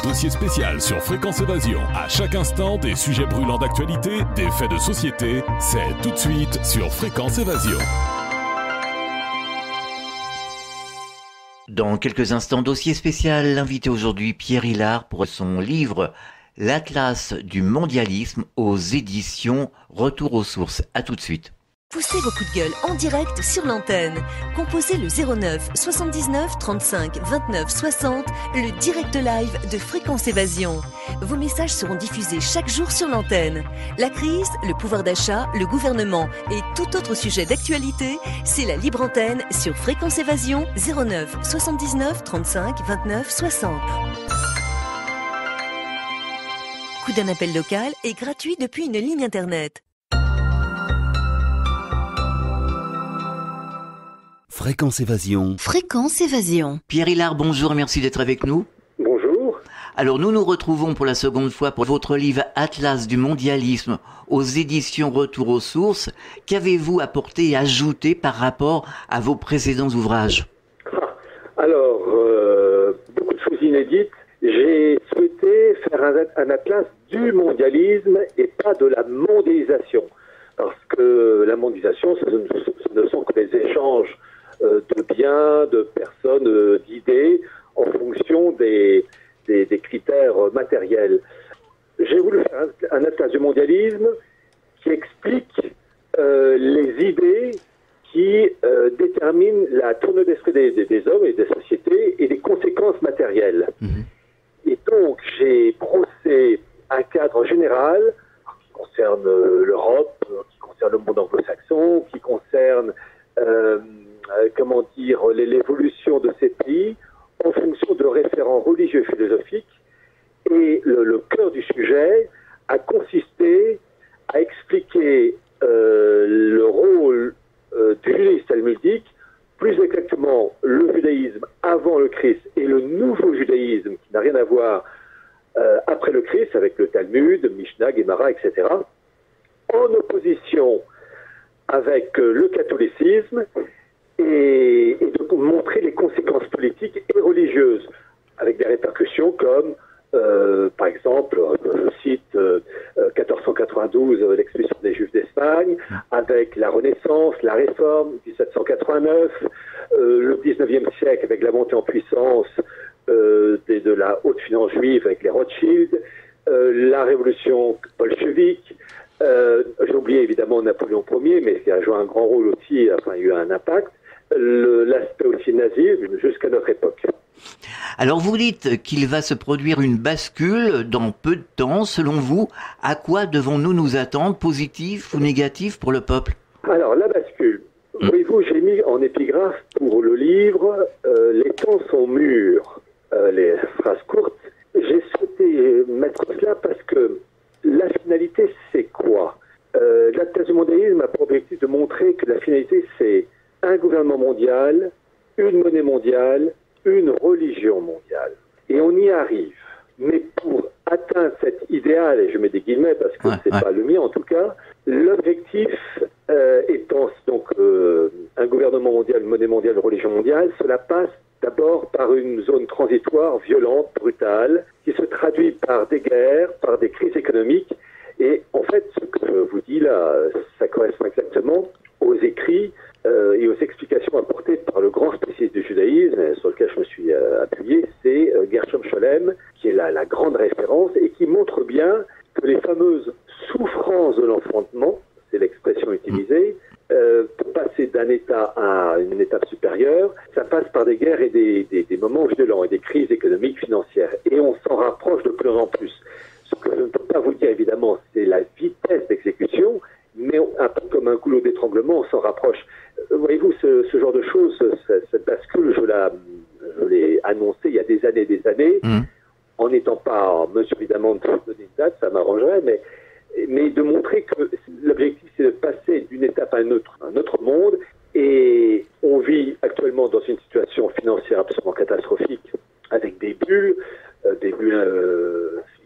dossier spécial sur Fréquence Évasion. À chaque instant, des sujets brûlants d'actualité, des faits de société. C'est tout de suite sur Fréquence Évasion. Dans quelques instants, dossier spécial. L'invité aujourd'hui, Pierre Hilard, pour son livre « L'Atlas du mondialisme » aux éditions Retour aux sources. À tout de suite. Poussez vos coups de gueule en direct sur l'antenne. Composez le 09 79 35 29 60, le direct live de Fréquence Évasion. Vos messages seront diffusés chaque jour sur l'antenne. La crise, le pouvoir d'achat, le gouvernement et tout autre sujet d'actualité, c'est la libre antenne sur Fréquence Évasion 09 79 35 29 60. Coût d'un appel local est gratuit depuis une ligne internet. Fréquence Évasion. Fréquence Évasion. Pierre Hilard, bonjour, merci d'être avec nous. Bonjour. Alors nous nous retrouvons pour la seconde fois pour votre livre « Atlas du mondialisme » aux éditions Retour aux sources. Qu'avez-vous apporté et ajouté par rapport à vos précédents ouvrages? Alors, beaucoup de choses inédites. J'ai souhaité faire un atlas du mondialisme et pas de la mondialisation. Parce que la mondialisation, ce ne sont que des échanges de biens, de personnes, d'idées, en fonction des critères matériels. J'ai voulu faire un atlas du mondialisme qui explique les idées qui déterminent la tournure d'esprit des hommes et des sociétés et les conséquences matérielles. Et donc, j'ai brossé un cadre général qui concerne l'Europe, qui concerne le monde anglo-saxon, qui concerne l'évolution de ces pays en fonction de référents religieux et philosophiques. Et le cœur du sujet a consisté à expliquer le rôle du judaïsme talmudique, plus exactement le judaïsme avant le Christ et le nouveau judaïsme qui n'a rien à voir après le Christ avec le Talmud, Mishnah, Gemara, etc. en opposition avec le catholicisme et de montrer les conséquences politiques et religieuses avec des répercussions comme par exemple, je cite 1492, l'expulsion des Juifs d'Espagne, avec la Renaissance, la Réforme, 1789, le 19e siècle avec la montée en puissance de la haute finance juive avec les Rothschild, la révolution bolchevique, j'ai oublié évidemment Napoléon Ier, mais qui a joué un grand rôle aussi, enfin il y a eu un impact, l'aspect aussi nazi jusqu'à notre époque. Alors vous dites qu'il va se produire une bascule dans peu de temps. Selon vous, à quoi devons-nous nous attendre, positif ou négatif pour le peuple? Alors la bascule, voyez-vous, j'ai mis en épigraphe pour le livre « Les temps sont mûrs », les phrases courtes. J'ai souhaité mettre cela parce que la finalité c'est quoi? L'Atlas du mondialisme a pour objectif de montrer que la finalité c'est un gouvernement mondial, une monnaie mondiale, une religion mondiale. Et on y arrive. Mais pour atteindre cet idéal, et je mets des guillemets parce que c'est pas le mien en tout cas, l'objectif étant donc un gouvernement mondial, une monnaie mondiale, une religion mondiale, cela passe d'abord par une zone transitoire, violente, brutale, qui se traduit par des guerres, par des crises économiques. Et en fait, ce que je vous dis là, ça correspond exactement aux écrits et aux explications apportées par le grand spécialiste du judaïsme, sur lequel je me suis appuyé, c'est Gershom Scholem, qui est la grande référence et qui montre bien que les fameuses souffrances de l'enfantement, c'est l'expression utilisée, pour passer d'un état à une étape supérieure, ça passe par des guerres et des moments violents et des crises économiques, financières. Et on s'en rapproche de plus en plus. Ce que je ne peux pas vous dire, évidemment, c'est la vitesse d'exécution, mais un peu comme un goulot d'étranglement, on s'en rapproche. Voyez-vous, ce genre de choses, cette bascule, je l'ai annoncé il y a des années, en n'étant pas en mesure, évidemment, de donner une date, ça m'arrangerait, mais de montrer que l'objectif, c'est de passer d'une étape à un autre monde, et on vit actuellement dans une situation financière absolument catastrophique, avec des bulles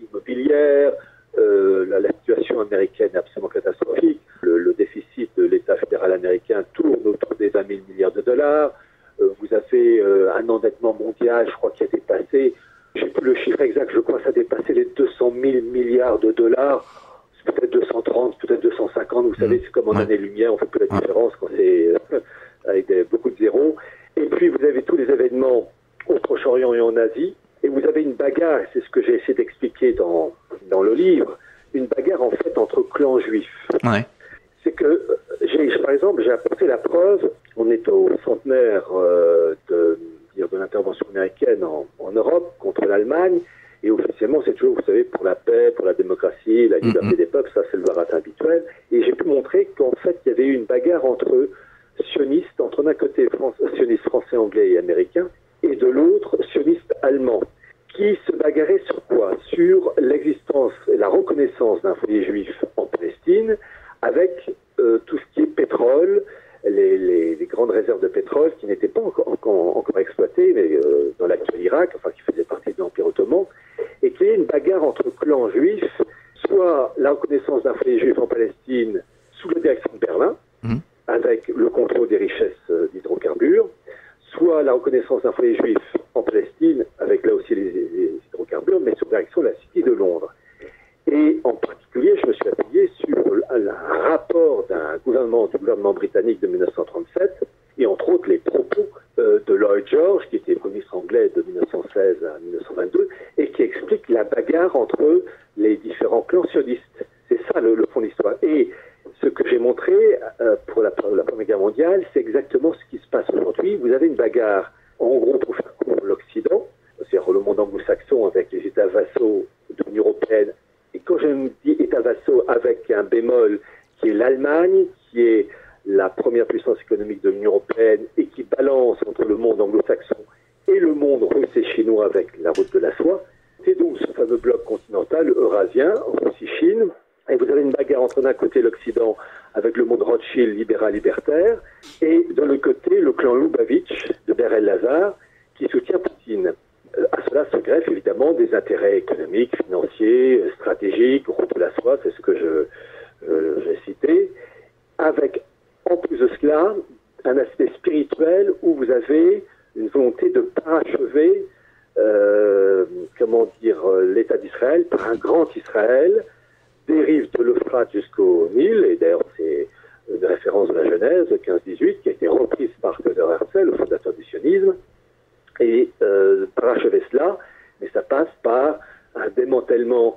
immobilières, la situation américaine est absolument catastrophique, le déficit de l'État fédéral américain tourne autour des 20 000 milliards de dollars, vous avez un endettement mondial, je crois, qui a dépassé, je sais plus le chiffre exact, je crois que ça dépassait les 200 000 milliards de dollars, c'est peut-être 230, peut-être 250, vous savez, c'est comme en année-lumière, on fait plus la différence quand c'est avec beaucoup de zéros. Et puis vous avez tous les événements au Proche-Orient et en Asie, et vous avez une bagarre, c'est ce que j'ai essayé d'expliquer dans le livre, une bagarre en fait entre clans juifs. Ouais. C'est que, par exemple, j'ai apporté la preuve, on est au centenaire de l'intervention américaine en Europe contre l'Allemagne, et officiellement c'est toujours, vous savez, pour la paix, pour la démocratie, la liberté des peuples, ça c'est le baratin habituel, et j'ai pu montrer qu'en fait il y avait eu une bagarre entre sionistes, entre d'un côté sionistes français, anglais et américains, et de l'autre sionistes allemands, qui se bagarraient sur quoi? Sur l'existence et la reconnaissance d'un foyer juif en Palestine, avec tout ce qui est pétrole, les grandes réserves de pétrole qui n'étaient pas encore exploitées, mais dans l'actuel Irak, enfin qui faisait partie de l'Empire ottoman, et qu'il y ait une bagarre entre clans juifs, soit la reconnaissance d'un foyer juif en Palestine sous la direction de Berlin, avec le contrôle des richesses d'hydrocarbures, soit la reconnaissance d'un foyer juif en Palestine, avec là aussi les hydrocarbures, mais sous la direction de la City de Londres. Et en particulier, je me suis appuyé sur un rapport du gouvernement britannique de 1937, et entre autres les propos de Lloyd George, qui était Premier ministre anglais de 1916 à 1922, et qui explique la bagarre entre les différents clans sionistes. C'est ça le fond de l'histoire. Et ce que j'ai montré pour la Première Guerre mondiale, c'est exactement ce qui se passe aujourd'hui. Vous avez une bagarre, en gros, pour faire court, l'Occident, c'est-à-dire le monde anglo-saxon avec les États vassaux de l'Union européenne. Et quand je me dis États vassaux avec un bémol, qui est l'Allemagne, qui est la première puissance économique de l'Union européenne et qui balance entre le monde anglo-saxon et le monde russe et chinois avec la route de la soie, c'est donc ce fameux bloc continental eurasien, Russie-Chine. Et vous avez une bagarre entre d'un côté l'Occident avec le monde Rothschild libéral-libertaire et de l'autre côté le clan Lubavitch de Ber el-Lazar qui soutient Poutine. À cela se greffent évidemment des intérêts économiques, financiers, stratégiques, route de la soie, c'est ce que j'ai cité, avec en plus de cela un aspect spirituel où vous avez une volonté de parachever l'État d'Israël par un grand Israël, des rives de l'Euphrate jusqu'au Nil, et d'ailleurs c'est une référence de la Genèse 15-18 qui a été reprise par Theodor Herzl, le fondateur du sionisme, et parachever cela, mais ça passe par un démantèlement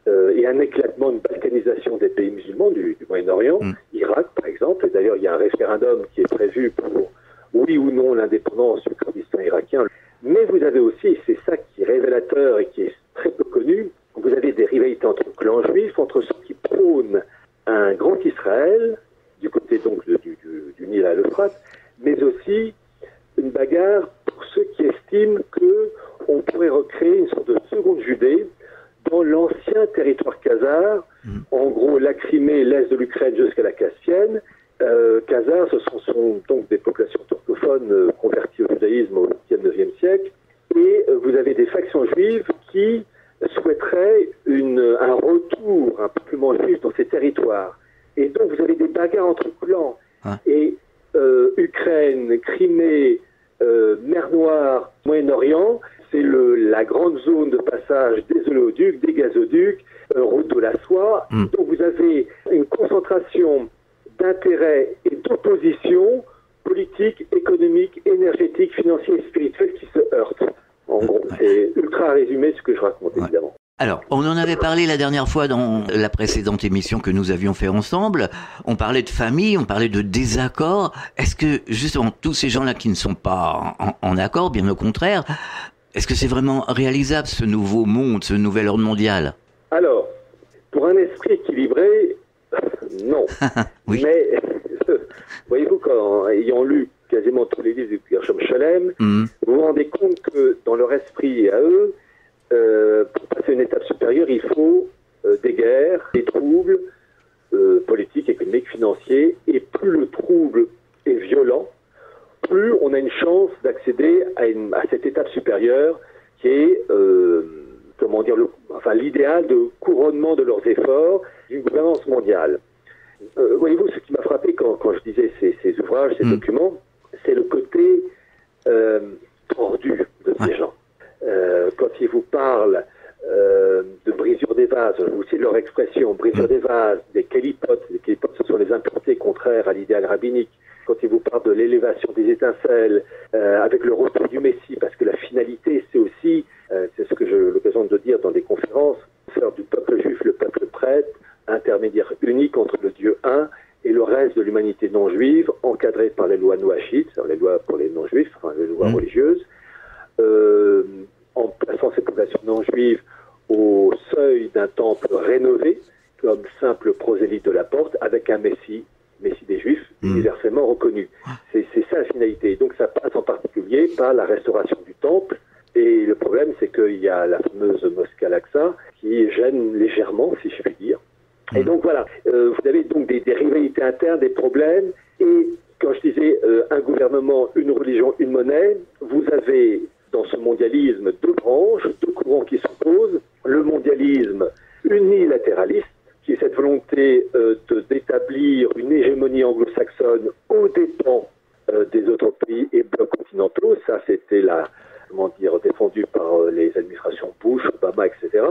et un éclatement, une balkanisation des pays musulmans du Moyen-Orient, Irak par exemple, et d'ailleurs il y a un référendum qui est prévu pour oui ou non l'indépendance du Kurdistan irakien, mais vous avez aussi, c'est ça qui est révélateur et qui est très peu connu, vous avez des rivalités entre clans juifs, entre ceux qui prônent un grand Israël, du côté donc du Nil à l'Euphrate, mais aussi une bagarre pour ceux qui estiment qu'on pourrait recréer une sorte de seconde Judée dans l'ancien territoire khazar, en gros la Crimée, l'est de l'Ukraine jusqu'à la Caspienne. Khazars, ce sont donc des populations turcophones converties au judaïsme au 8e, 9e siècle, et vous avez des factions juives qui souhaiteraient un retour, un peuplement juif dans ces territoires. Et donc vous avez des bagarres entre clans, et Ukraine, Crimée, Mer Noire, Moyen-Orient, c'est la grande zone de passage des oléoducs, des gazoducs, route de la soie. Donc vous avez une concentration d'intérêts et d'opposition politique, économique, énergétique, financière et spirituelle qui se heurtent. En gros, c'est ultra résumé ce que je raconte, évidemment. Alors, on en avait parlé la dernière fois dans la précédente émission que nous avions fait ensemble. On parlait de famille, on parlait de désaccord. Est-ce que, justement, tous ces gens-là qui ne sont pas en accord, bien au contraire, est-ce que c'est vraiment réalisable, ce nouveau monde, ce nouvel ordre mondial? Alors, pour un esprit équilibré, non. Oui. Mais, voyez-vous, ayant lu quasiment tous les livres du Gershom Scholem, vous vous rendez compte que dans leur esprit à eux, pour passer à une étape supérieure, il faut des guerres, des troubles politiques, économiques, financiers, et plus le trouble est violent, plus on a une chance d'accéder à cette étape supérieure qui est, l'idéal de couronnement de leurs efforts d'une gouvernance mondiale. Voyez-vous, ce qui m'a frappé quand je disais ces ouvrages, ces documents, c'est le côté tordu de ces gens. quand ils vous parlent de brisure des vases, aussi de leur expression, brisure des vases, des kélipotes. Les kélipotes, ce sont les impuretés contraires à l'idéal rabbinique. Quand ils vous parlent de l'élévation des étincelles, avec le retour du Messie, parce que la finalité, c'est aussi, c'est ce que j'ai l'occasion de dire dans des conférences, faire du peuple juif le peuple prêtre, intermédiaire unique entre le Dieu un et le reste de l'humanité non juive, encadrée par les lois noachites, les lois pour les non-juifs, enfin, les lois religieuses, en plaçant ces populations non juives au seuil d'un temple rénové, comme simple prosélyte de la porte, avec un Messie des Juifs, universellement reconnu. C'est ça la finalité. Donc ça passe en particulier par la restauration du temple. Et le problème, c'est qu'il y a la fameuse mosquée Al-Aqsa qui gêne légèrement, si je puis dire. Et donc voilà, vous avez donc des rivalités internes, des problèmes. Et quand je disais un gouvernement, une religion, une monnaie, vous avez dans ce mondialisme deux branches, deux courants qui s'opposent. Le mondialisme unilatéraliste, qui est cette volonté d'établir une hégémonie anglo-saxonne aux dépens des autres pays et blocs continentaux. Ça, c'était défendu par les administrations Bush, Obama, etc.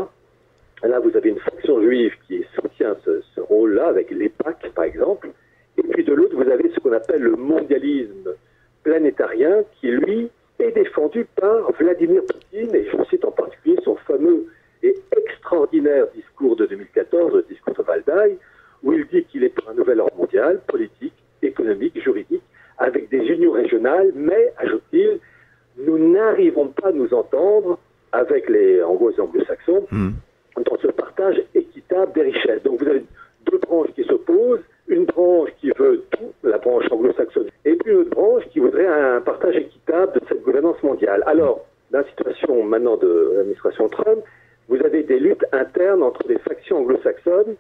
Là, vous avez une faction juive qui soutient ce rôle-là, avec l'EPAC, par exemple. Et puis de l'autre, vous avez ce qu'on appelle le mondialisme planétarien, qui, lui, est défendu par Vladimir Poutine, et je cite en particulier son fameux et extraordinaire discours de 2014, le discours de Valdai, où il dit qu'il est pour un nouvel ordre mondial, politique, économique, juridique, avec des unions régionales, mais, ajoute-t-il, nous n'arrivons pas à nous entendre avec les anglo-saxons dans ce partage équitable des richesses. Donc vous avez deux branches qui s'opposent, une branche qui veut tout, la branche anglo-saxonne, et puis une autre branche qui voudrait un partage équitable de cette gouvernance mondiale. Alors, dans la situation maintenant de l'administration Trump, vous avez des luttes internes entre les factions anglo-saxonnes,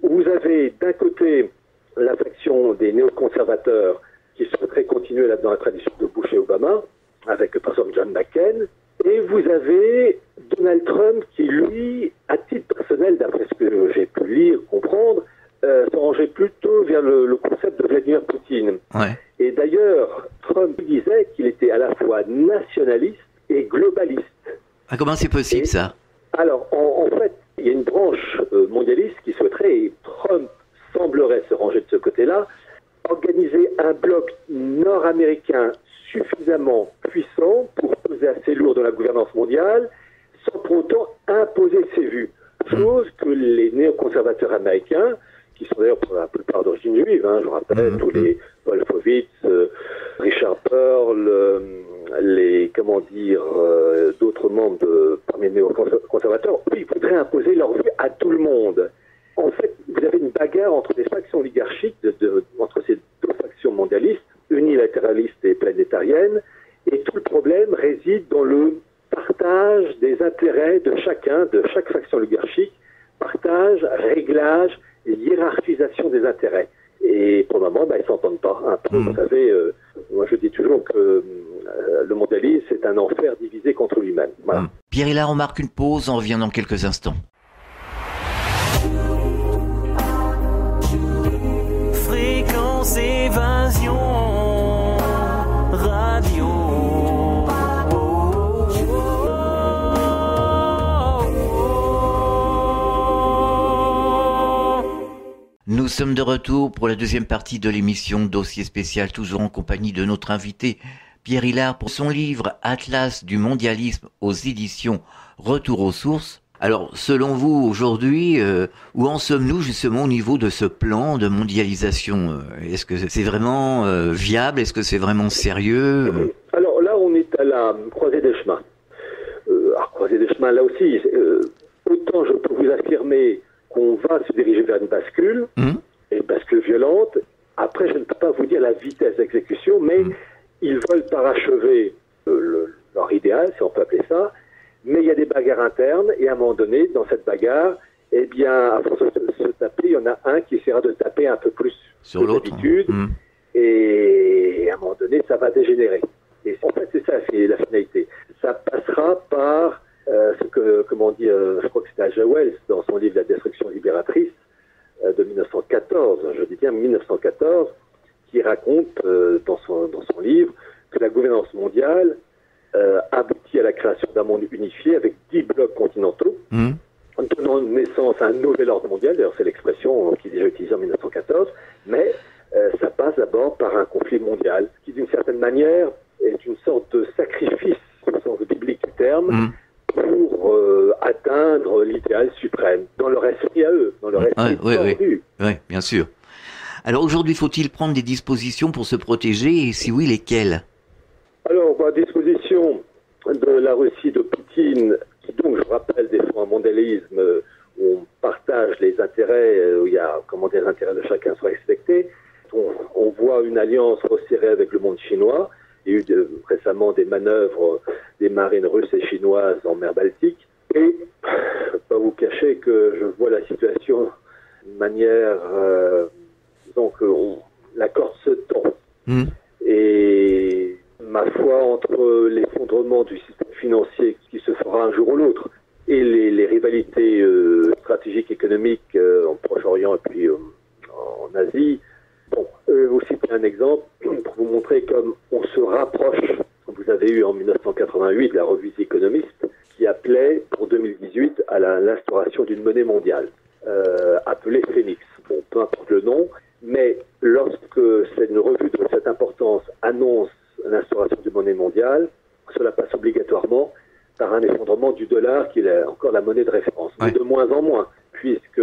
où vous avez d'un côté la faction des néoconservateurs qui souhaiteraient continuer dans la tradition de Bush et Obama, avec par exemple John McCain, et vous avez Donald Trump qui, lui, à titre personnel, d'après ce que j'ai pu lire, comprendre, se rangeait plutôt vers le concept de Vladimir Poutine. Ouais. Et d'ailleurs, Trump disait qu'il était à la fois nationaliste et globaliste. Ah, comment c'est possible ça ? Alors, en fait, il y a une branche mondialiste qui souhaiterait, et Trump semblerait se ranger de ce côté-là, organiser un bloc nord-américain suffisamment puissant pour peser assez lourd dans la gouvernance mondiale, sans pour autant imposer ses vues. Chose que les néoconservateurs américains, qui sont d'ailleurs pour la plupart d'origine juive, je rappelle, tous les Wolfowitz, Richard Pearl, d'autres membres parmi les néoconservateurs, eux, ils voudraient imposer leur vue à tout le monde. En fait, vous avez une bagarre entre les factions oligarchiques, entre ces deux factions mondialistes, unilatéralistes et planétariennes, et tout le problème réside dans le partage des intérêts de chaque faction oligarchique, partage, réglage et hiérarchisation des intérêts. Et pour le moment, ils ne s'entendent pas. Vous savez, moi je dis toujours que le mondialisme, c'est un enfer divisé contre lui-même. Voilà. Pierre Hillard, on marque une pause, on revient dans quelques instants. Fréquence Évasion Radio. Nous sommes de retour pour la deuxième partie de l'émission Dossier spécial, toujours en compagnie de notre invité Pierre Hillard pour son livre Atlas du mondialisme aux éditions Retour aux sources. Alors, selon vous, aujourd'hui, où en sommes-nous justement au niveau de ce plan de mondialisation ? Est-ce que c'est vraiment viable ? Est-ce que c'est vraiment sérieux ? Alors là, on est à la croisée des chemins. Croisée des chemins, là aussi, autant je peux vous affirmer qu'on va se diriger vers une bascule, et une bascule violente. Après, je ne peux pas vous dire la vitesse d'exécution, mais ils veulent parachever leur idéal, si on peut appeler ça, mais il y a des bagarres internes, et à un moment donné, dans cette bagarre, eh bien, à force de se taper, il y en a un qui essaiera de taper un peu plus sur l'autre, d'habitude, et à un moment donné, ça va dégénérer. Et en fait, c'est ça, c'est la finalité. Ça passera par ce que, je crois que c'était H.G. Wells, dans son livre La destruction libératrice de 1914, je dis bien 1914, qui raconte dans son livre que la gouvernance mondiale aboutit à la création d'un monde unifié avec 10 blocs continentaux, donnant naissance à un nouvel ordre mondial. D'ailleurs, c'est l'expression qui est déjà utilisée en 1914, mais ça passe d'abord par un conflit mondial, qui d'une certaine manière est une sorte de sacrifice, au sens biblique du terme, pour atteindre l'idéal suprême, dans leur esprit à eux, dans leur esprit tordu. Oui, bien sûr. Alors aujourd'hui, faut-il prendre des dispositions pour se protéger, et si oui, lesquelles? Alors, disposition de la Russie de Poutine, qui donc, je rappelle, défend un mondialisme où on partage les intérêts, où il y a, les intérêts de chacun soient respectés. On voit une alliance resserrée avec le monde chinois. Il y a eu récemment des manœuvres des marines russes et chinoises en mer Baltique. Et je ne vais pas vous cacher que je vois la situation de manière... la corde se tend. Et ma foi, entre l'effondrement du système financier qui se fera un jour ou l'autre et les rivalités stratégiques économiques en Proche-Orient et puis en Asie, vous citez un exemple pour vous montrer comme on se rapproche. Vous avez eu en 1988 la revue The Economist qui appelait pour 2018 à l'instauration d'une monnaie mondiale appelée Phoenix. Peu importe le nom, mais lorsque une revue de cette importance annonce l'instauration d'une monnaie mondiale, cela passe obligatoirement par un effondrement du dollar qui est encore la monnaie de référence, mais de moins en moins, puisque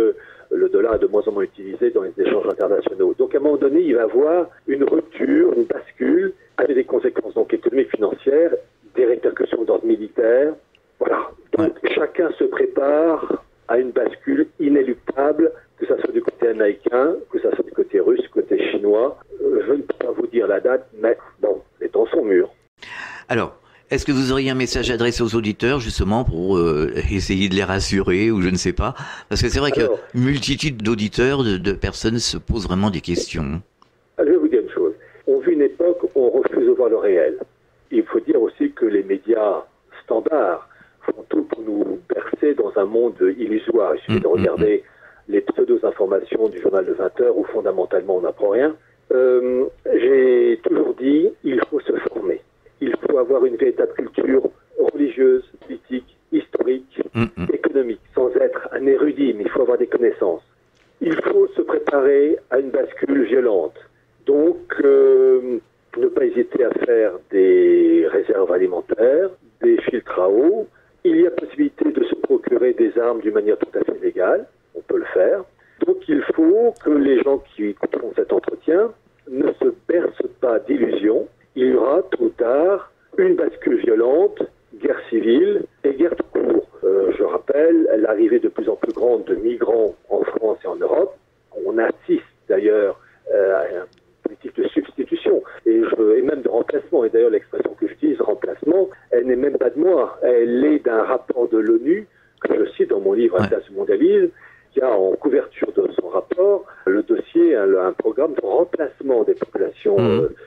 le dollar est de moins en moins utilisé dans les échanges internationaux. Donc à un moment donné, il va y avoir une rupture, une bascule, avec des conséquences donc économiques, financières, des répercussions d'ordre militaire. Voilà. Donc chacun se prépare à une bascule inéluctable, que ça soit du côté américain, que ça soit du côté russe, côté chinois. Je ne peux pas vous dire la date, mais les temps sont mûrs. Alors, est-ce que vous auriez un message adressé aux auditeurs, justement, pour essayer de les rassurer, ou je ne sais pas? Parce que c'est vrai qu'une multitude d'auditeurs, de personnes se posent vraiment des questions. Je vais vous dire une chose. On vit une époque où on refuse de voir le réel. Il faut dire aussi que les médias standards font tout pour nous bercer dans un monde illusoire. Il suffit de regarder les pseudo-informations du journal de 20 heures où fondamentalement on n'apprend rien. J'ai toujours dit, il faut se former. Il faut avoir une véritable culture religieuse, politique, historique, économique, sans être un érudit, mais il faut avoir des connaissances. Il faut se préparer à une bascule violente. Donc, ne pas hésiter à faire des réserves alimentaires, des filtres à eau. Il y a possibilité de se procurer des armes d'une manière tout à fait légale. On peut le faire. Donc, il faut que les gens qui écouteront cet entretien ne se bercent pas d'illusions. Il y aura tôt ou tard une bascule violente, guerre civile et guerre tout court. Je rappelle l'arrivée de plus en plus grande de migrants en France et en Europe. On assiste d'ailleurs à une politique de substitution et même de remplacement. Et d'ailleurs l'expression que j'utilise, remplacement, elle n'est même pas de moi. Elle est d'un rapport de l'ONU que je cite dans mon livre Atlas au mondialisme, qui a en couverture de son rapport le dossier, un programme de remplacement des populations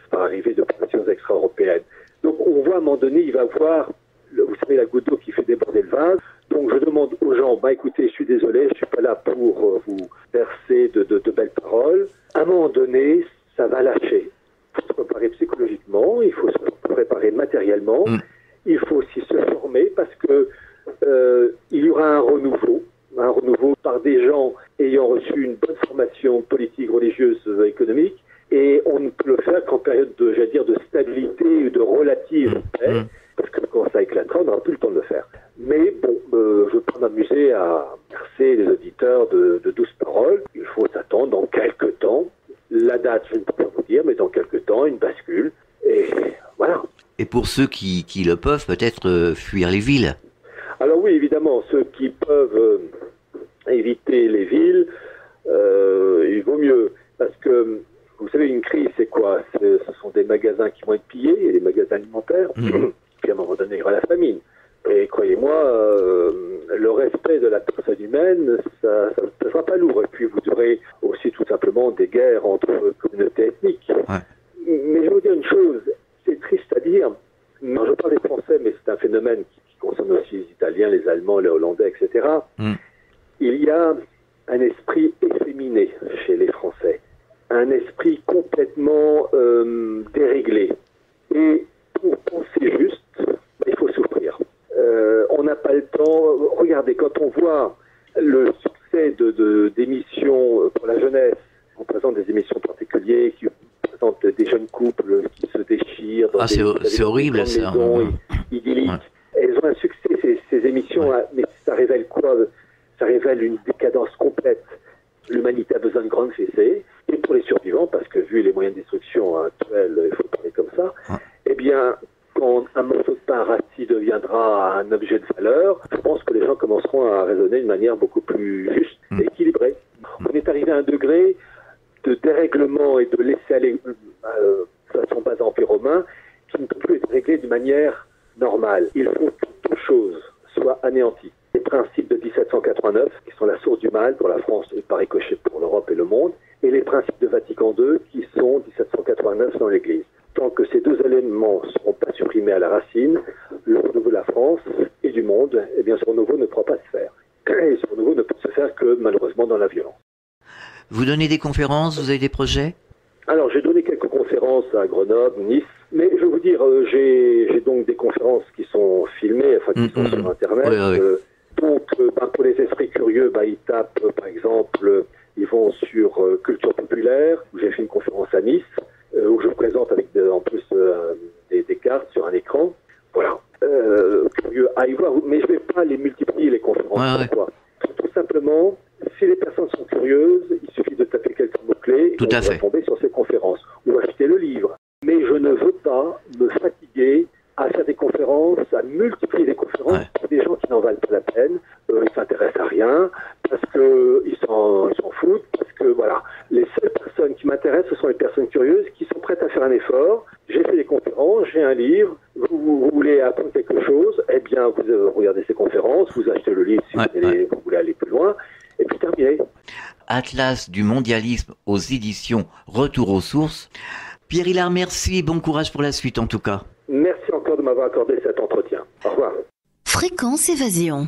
par arrivée de populations extra-européennes. Donc on voit à un moment donné, il va avoir, vous savez, la goutte d'eau qui fait déborder le vase. Donc je demande aux gens, écoutez, je suis désolé, je suis pas là pour vous verser de belles paroles. À un moment donné, ça va lâcher. Il faut se préparer psychologiquement, il faut se préparer matériellement, il faut aussi se former parce que il y aura un renouveau par des gens ayant reçu une bonne formation politique, religieuse, économique, et on ne peut le faire qu'en période de stabilité ou de relative paix, parce que quand ça éclatera, on n'aura plus le temps de le faire. Mais je ne veux pas m'amuser à bercer les auditeurs de douces paroles. Il faut s'attendre dans quelques temps. La date, je ne peux pas vous dire, mais dans quelques temps, une bascule. Et voilà. Et pour ceux qui le peuvent, peut-être fuir les villes. Alors oui, évidemment, ceux qui peuvent éviter les villes, il vaut mieux. Parce que, vous savez, une crise, c'est quoi? Ce sont des magasins qui vont être pillés, et des magasins alimentaires. Puis à un moment donné, il y aura la famine. Et croyez-moi, le respect de la personne humaine, ça ne sera pas lourd. Et puis vous aurez aussi tout simplement des guerres entre communautés ethniques. Mais je vais vous dire une chose, c'est triste à dire. Je parle des Français, mais c'est un phénomène qui concerne aussi les Italiens, les Allemands, les Hollandais, etc. Il y a un esprit efféminé chez les Français, un esprit complètement déréglé. Et pour penser juste, On n'a pas le temps. Regardez, quand on voit le succès d'émissions pour la jeunesse, on présente des émissions particulières qui présentent des jeunes couples qui se déchirent dans c'est horrible ça. Maisons idylliques. Ouais. Elles ont un succès, ces émissions, mais ça révèle quoi? Ça révèle une décadence complète. L'humanité a besoin de grandes fessées, et pour les survivants, parce que vu les moyens de destruction actuels, il faut parler comme ça, eh bien, quand un morceau de pain rassis deviendra un objet de valeur, je pense que les gens commenceront à raisonner d'une manière beaucoup plus juste et équilibrée. On est arrivé à un degré de dérèglement et de laisser aller de façon basée en Empire romain qui ne peut plus être réglé d'une manière normale. Il faut que toute chose soit anéantie. Les principes de 1789, qui sont la source du mal pour la France et par ricochet pour l'Europe et le monde, et les principes de Vatican II, qui sont 1789 dans l'Église. Tant que ces deux éléments ne seront pas supprimés à la racine, le renouveau de la France et du monde, eh bien ce renouveau ne pourra pas se faire. Et ce renouveau ne peut se faire que malheureusement dans la violence. Vous donnez des conférences, vous avez des projets? Alors j'ai donné quelques conférences à Grenoble, Nice, mais je vais vous dire, j'ai donc des conférences qui sont filmées, enfin qui sont sur Internet. Oui. Donc pour les esprits curieux, ils tapent par exemple, ils vont sur Culture Populaire, où j'ai fait une conférence à Nice, où je présente avec en plus des cartes sur un écran. Voilà. Curieux à y voir, mais je ne vais pas les multiplier les conférences. Pourquoi? Tout simplement, si les personnes sont curieuses, il suffit de taper quelques mots-clés et on va tomber sur ces conférences ou acheter le livre. Mais je ne veux pas me fatiguer à faire des conférences, à multiplier des conférences pour des gens qui n'en valent pas la peine, ils s'intéressent à rien, parce qu'ils s'en foutent, parce que voilà, les seules personnes qui m'intéressent, ce sont les personnes curieuses qui sont prêtes à faire un effort. J'ai fait des conférences, j'ai un livre, vous voulez apprendre quelque chose, eh bien vous regardez ces conférences, vous achetez le livre si vous voulez aller plus loin, et puis terminé. Atlas du mondialisme aux éditions Retour aux sources. Pierre Hilard, merci, bon courage pour la suite en tout cas. Merci encore de m'avoir accordé cet entretien. Au revoir. Fréquence Évasion.